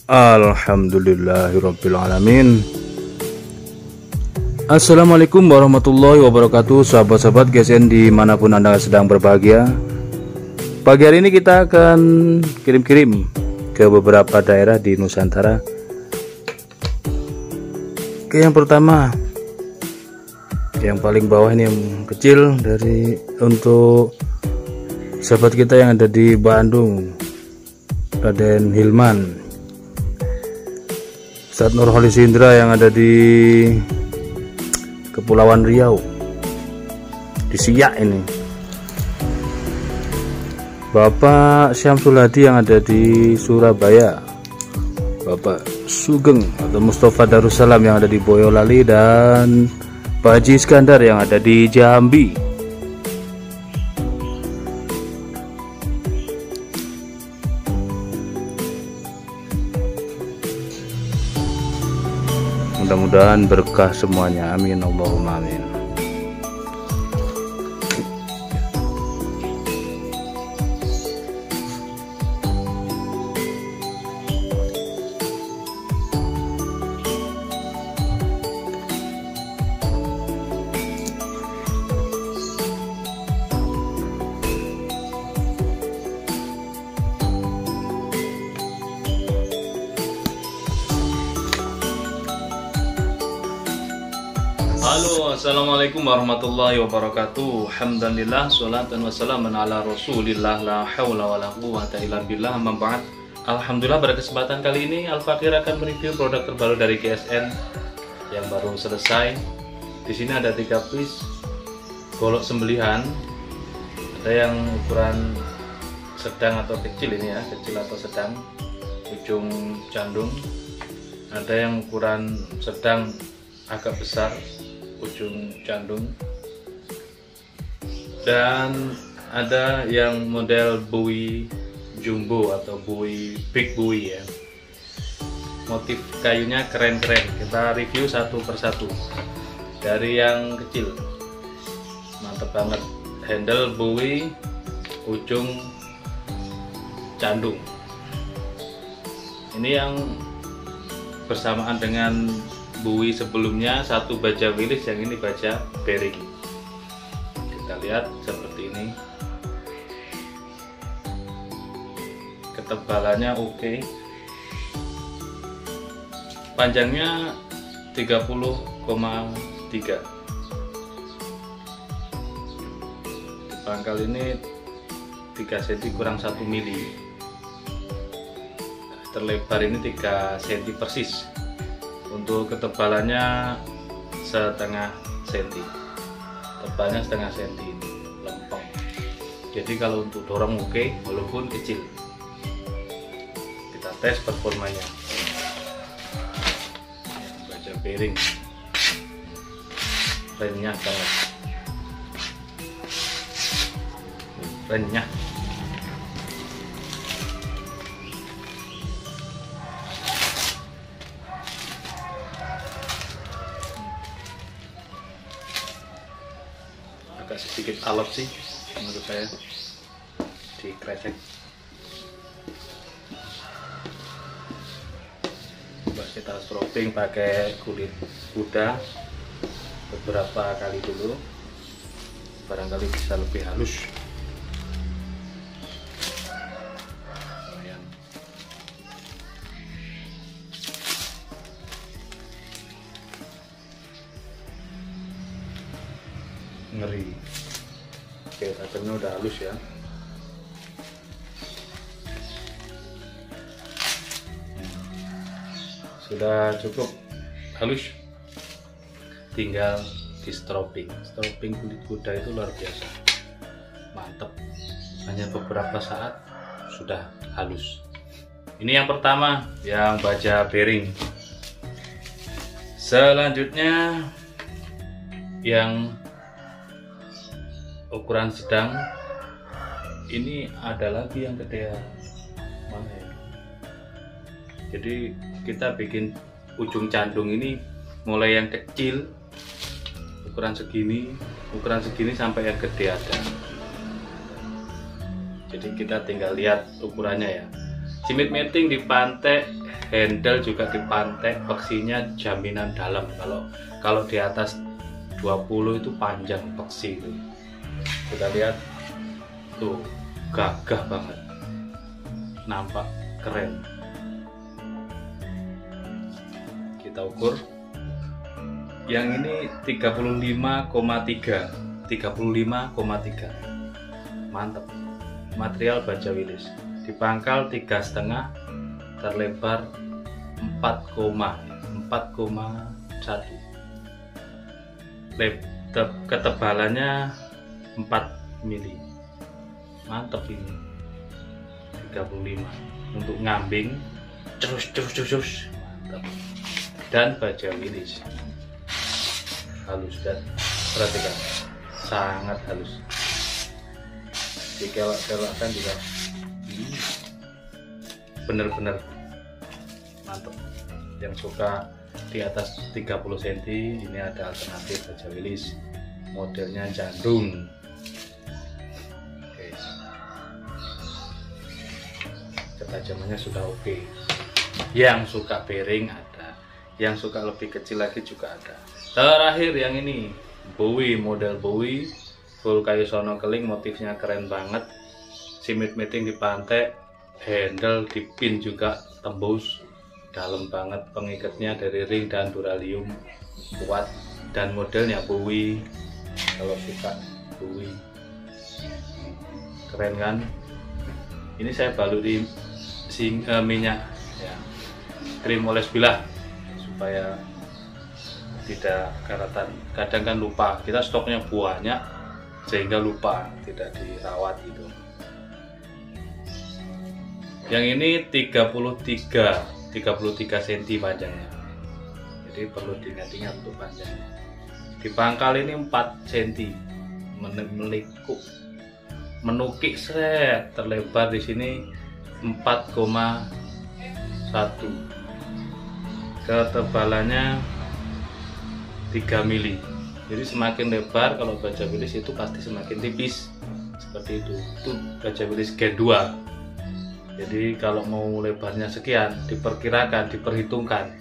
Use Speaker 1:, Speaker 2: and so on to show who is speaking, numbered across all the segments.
Speaker 1: Alhamdulillahirabbil alamin. Assalamualaikum warahmatullahi wabarakatuh, sahabat-sahabat GSN dimanapun Anda sedang berbahagia. Pagi hari ini kita akan kirim-kirim ke beberapa daerah di Nusantara. Oke, yang pertama, yang paling bawah ini yang kecil, dari untuk sahabat kita yang ada di Bandung, Raden Hilman. Ustadz Nurholis Indra yang ada di Kepulauan Riau, di Siak ini. Bapak Syamsul Hadi yang ada di Surabaya, Bapak Sugeng atau Mustafa Darussalam yang ada di Boyolali, dan Pak Haji Iskandar yang ada di Jambi. Mudah-mudahan berkah semuanya, amin Allahumma amin.
Speaker 2: Halo, assalamualaikum warahmatullahi wabarakatuh. Alhamdulillah, sholatan wassalamun ala rasulillah, la hawla wa la quwwata illa billah, amma ba'd. Alhamdulillah, pada kesempatan kali ini Al-Fakir akan mereview produk terbaru dari GSN yang baru selesai. Di sini ada 3 piece golok sembelihan. Ada yang ukuran sedang atau kecil ini ya, kecil atau sedang, ujung candung. Ada yang ukuran sedang agak besar, ujung candung, dan ada yang model buoy jumbo atau buoy big buoy ya. Motif kayunya keren-keren. Kita review satu persatu. Dari yang kecil, mantep banget, handle buoy, ujung candung. Ini yang bersamaan dengan buoy sebelumnya, satu baja wilis, yang ini baja bearing. Kita lihat seperti ini. Ketebalannya oke. Panjangnya 30,3. Di pangkal ini 3 cm kurang 1 mili. Terlebar ini 3 cm persis. Untuk ketebalannya setengah senti, tebalnya setengah senti, lempeng. Jadi kalau untuk dorong oke, walaupun kecil. Kita tes performanya. Baja bearing, renyah banget, renyah. Agak sedikit alot sih menurut saya, dikresek. Coba kita stropping pakai kulit kuda beberapa kali dulu, barangkali bisa lebih halus. Lumayan. Ngeri. Oke, tajamnya udah halus ya. Sudah cukup halus, tinggal di stropping. Stropping kulit kuda itu luar biasa, mantep. Hanya beberapa saat sudah halus. Ini yang pertama, yang baja bearing. Selanjutnya yang ukuran sedang. Ini ada lagi yang gedean, mana ya? Jadi kita bikin ujung candung ini mulai yang kecil ukuran segini sampai yang gede ada. Jadi kita tinggal lihat ukurannya ya. Jimit meeting di pantai handle juga dipantek, peksinya jaminan dalam. Kalau di atas 20 itu panjang peksi itu. Kita lihat tuh, gagah banget, nampak keren. Kita ukur yang ini 35,3, mantap. Material baja Willys, di pangkal 3,5, terlebar 4,1, ketebalannya 4 mili. Mantap ini 35 untuk ngambing terus mantap. Dan baja Willys halus, dan perhatikan sangat halus, dikelak-kelakkan juga bener-bener mantap. Yang suka di atas 30 cm ini ada alternatif baja Willys, modelnya jandung. Oke, ketajamannya sudah oke. Yang suka bearing ada, yang suka lebih kecil lagi juga ada. Terakhir yang ini Bowie, model Bowie full kayu sono keling, motifnya keren banget. Simit meeting dipantek, handle dipin juga tembus, dalam banget. Pengikatnya dari ring dan duralium, kuat. Dan modelnya Bowie, kalau suka Bowie keren kan. Ini saya balut di minyak ya, krim oles bilah supaya tidak karatan. Kadang kan lupa, kita stoknya banyak sehingga lupa, tidak dirawat gitu. Yang ini 33 cm panjangnya, jadi perlu diingat-ingat untuk panjangnya. Di pangkal ini 4 cm, menukik seret, terlebar di sini 4,1, ketebalannya 3 mili. Jadi semakin lebar kalau baja Willys itu pasti semakin tipis, seperti itu. Itu baja Willys Gen 2. Jadi kalau mau lebarnya sekian diperkirakan, diperhitungkan.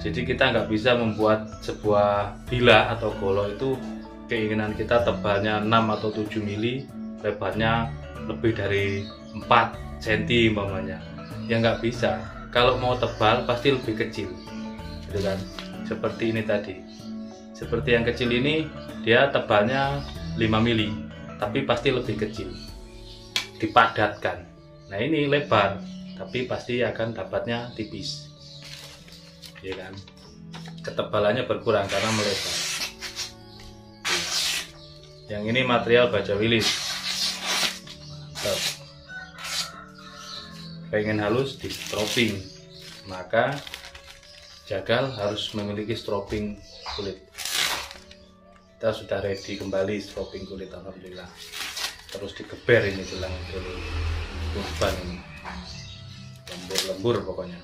Speaker 2: Jadi kita nggak bisa membuat sebuah bila atau golok itu keinginan kita tebalnya 6 atau 7 mili, lebarnya lebih dari 4 cm umpamanya. Ya nggak bisa. Kalau mau tebal pasti lebih kecil, gitu kan? Seperti ini tadi. Seperti yang kecil ini dia tebalnya 5 mili, tapi pasti lebih kecil, dipadatkan. Nah ini lebar, tapi pasti akan dapatnya tipis, ya kan? Ketebalannya berkurang karena melebar. Yang ini material baja Willys, mantap. Pengen halus di stropping, maka jagal harus memiliki stropping kulit. Kita sudah ready kembali stropping kulit, alhamdulillah. Terus digeber ini tulang kurban ini, lembur-lembur pokoknya.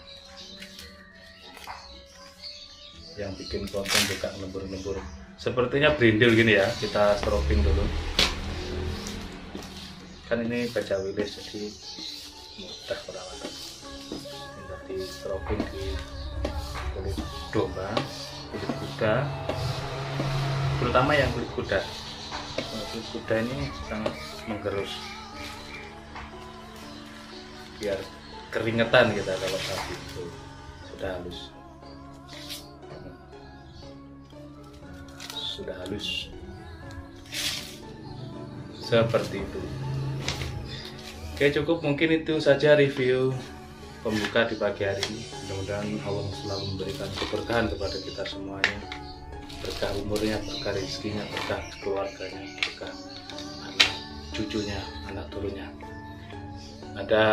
Speaker 2: Yang bikin konten juga lembur-lembur. Sepertinya brindil gini ya, kita stropping dulu. Kan ini baja Willys jadi mudah perawatan. Tinggal di stropping di kulit domba, kulit kuda, terutama yang kulit kuda. Kulit kuda ini sangat menggerus, biar keringetan kita kalau sapi itu sudah halus. Sudah halus seperti itu. Oke, cukup mungkin itu saja review pembuka di pagi hari ini. Mudah-mudahan Allah selalu memberikan keberkahan kepada kita semuanya, berkah umurnya, berkah rezekinya, berkah keluarganya, berkah anak cucunya, anak turunnya. Ada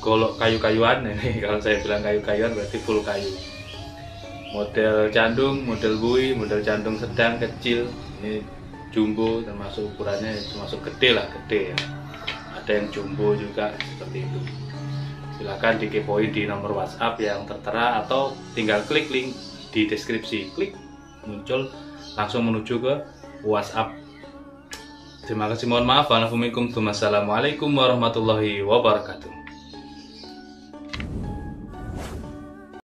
Speaker 2: golok kayu-kayuan ini. Kalau saya bilang kayu-kayuan berarti full kayu. Model candung, model Bowie, model candung sedang, kecil, ini jumbo, termasuk ukurannya termasuk gede lah, gede ya. Ada yang jumbo juga seperti itu. Silahkan dikepoin di nomor WhatsApp yang tertera atau tinggal klik link di deskripsi, klik muncul langsung menuju ke WhatsApp. Terima kasih, mohon maaf. Assalamualaikum warahmatullahi wabarakatuh.